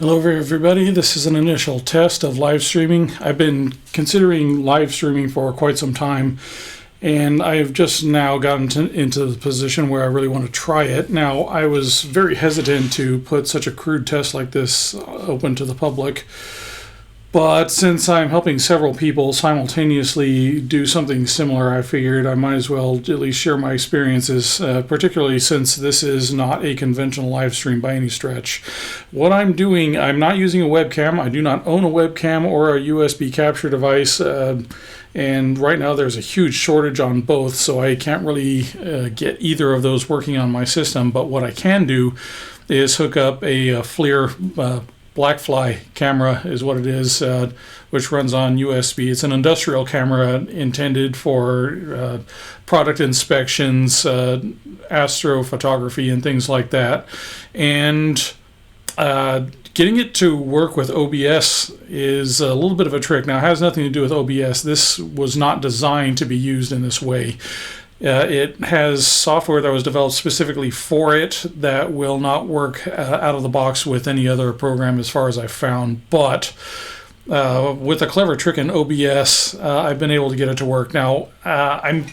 Hello everybody, this is an initial test of live streaming. I've been considering live streaming for quite some time, and I've just now gotten into the position where I really want to try it. Now, I was very hesitant to put such a crude test like this open to the public, but since I'm helping several people simultaneously do something similar, I figured I might as well at least share my experiences, particularly since this is not a conventional live stream by any stretch. What I'm doing, I'm not using a webcam. I do not own a webcam or a USB capture device, and right now there's a huge shortage on both, so I can't really get either of those working on my system. But what I can do is hook up a FLIR Blackfly camera is what it is, which runs on USB. It's an industrial camera intended for product inspections, astrophotography, and things like that. And getting it to work with OBS is a little bit of a trick. Now, it has nothing to do with OBS. This was not designed to be used in this way. It has software that was developed specifically for it that will not work out of the box with any other program as far as I've found. But with a clever trick in OBS, I've been able to get it to work. Now, I'm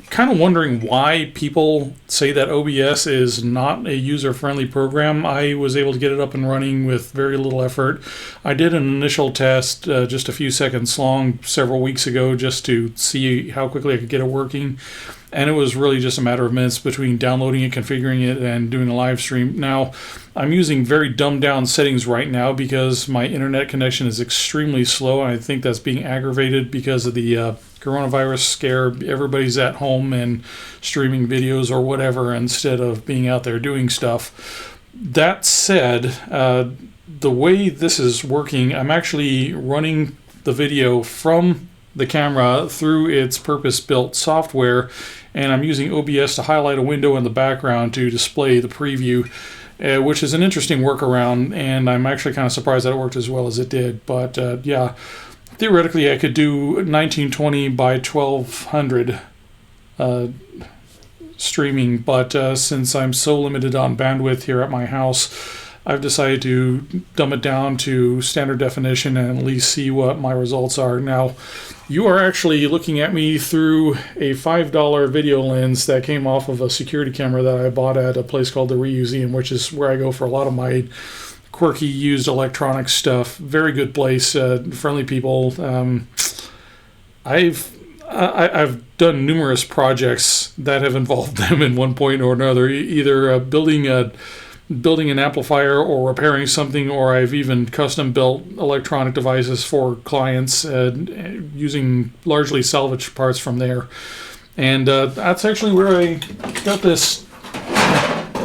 kind of wondering why people say that OBS is not a user-friendly program. I was able to get it up and running with very little effort. I did an initial test just a few seconds long several weeks ago just to see how quickly I could get it working. And it was really just a matter of minutes between downloading it, configuring it, and doing a live stream. Now, I'm using very dumbed down settings right now because my internet connection is extremely slow. I think that's being aggravated because of the coronavirus scare. Everybody's at home and streaming videos or whatever instead of being out there doing stuff. That said, the way this is working, I'm actually running the video from the camera through its purpose-built software, and I'm using OBS to highlight a window in the background to display the preview, which is an interesting workaround, and I'm actually kind of surprised that it worked as well as it did. But yeah, theoretically I could do 1920 by 1200 streaming, but since I'm so limited on bandwidth here at my house, I've decided to dumb it down to standard definition and at least see what my results are. Now, you are actually looking at me through a $5 video lens that came off of a security camera that I bought at a place called the Remuseum, which is where I go for a lot of my quirky used electronic stuff. Very good place, friendly people. I've done numerous projects that have involved them in one point or another, either building an amplifier or repairing something, or I've even custom built electronic devices for clients using largely salvaged parts from there. And that's actually where I got this,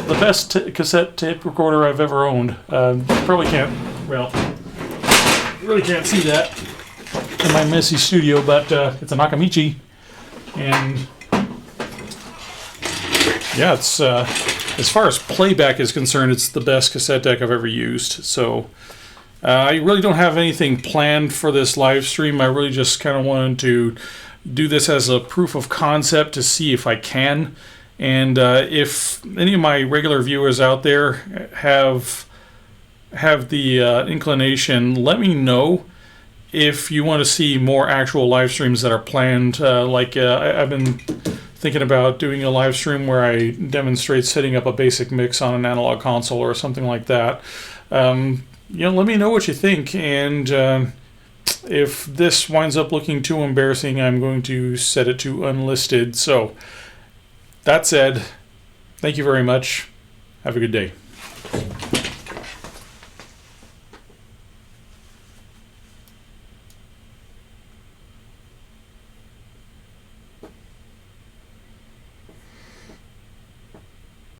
the best cassette tape recorder I've ever owned. Probably can't, well, really can't see that in my messy studio, but it's a Nakamichi, and yeah, it's as far as playback is concerned, it's the best cassette deck I've ever used. So I really don't have anything planned for this live stream. I really just kind of wanted to do this as a proof of concept to see if I can. And if any of my regular viewers out there have the inclination, let me know if you want to see more actual live streams that are planned. I've been thinking about doing a live stream where I demonstrate setting up a basic mix on an analog console or something like that. Let me know what you think, and if this winds up looking too embarrassing, I'm going to set it to unlisted. So, that said, thank you very much. Have a good day.